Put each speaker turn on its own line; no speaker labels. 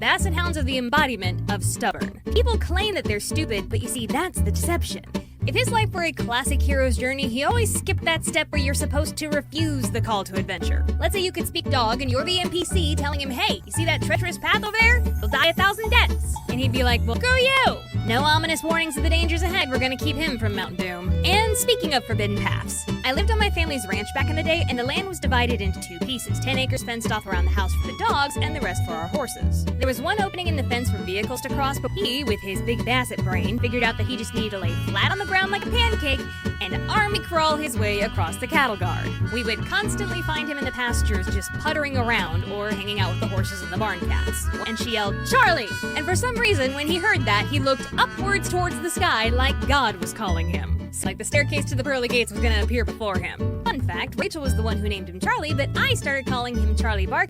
Basset hounds are the embodiment of stubborn. People claim that they're stupid, but you see, that's the deception. If his life were a classic hero's journey, he always skipped that step where you're supposed to refuse the call to adventure. Let's say you could speak dog and you're the NPC telling him, hey, you see that treacherous path over there? You'll die 1,000 deaths. And he'd be like, well, screw you. No ominous warnings of the dangers ahead. We're gonna keep him from Mount Doom. And speaking of forbidden paths, I lived on my family's ranch back in the day, and the land was divided into 2 pieces, 10 acres fenced off around the house for the dogs and the rest for our horses. There was one opening in the fence for vehicles to cross, but he, with his big Basset brain, figured out that he just needed to lay flat on the ground like a pancake and army crawl his way across the cattle guard. We would constantly find him in the pastures just puttering around or hanging out with the horses and the barn cats. And she yelled, Charlie! And for some reason, when he heard that, he looked upwards towards the sky like God was calling him. Like the staircase to the pearly gates was gonna appear before him. Fun fact, Rachel was the one who named him Charlie, but I started calling him Charlie Bark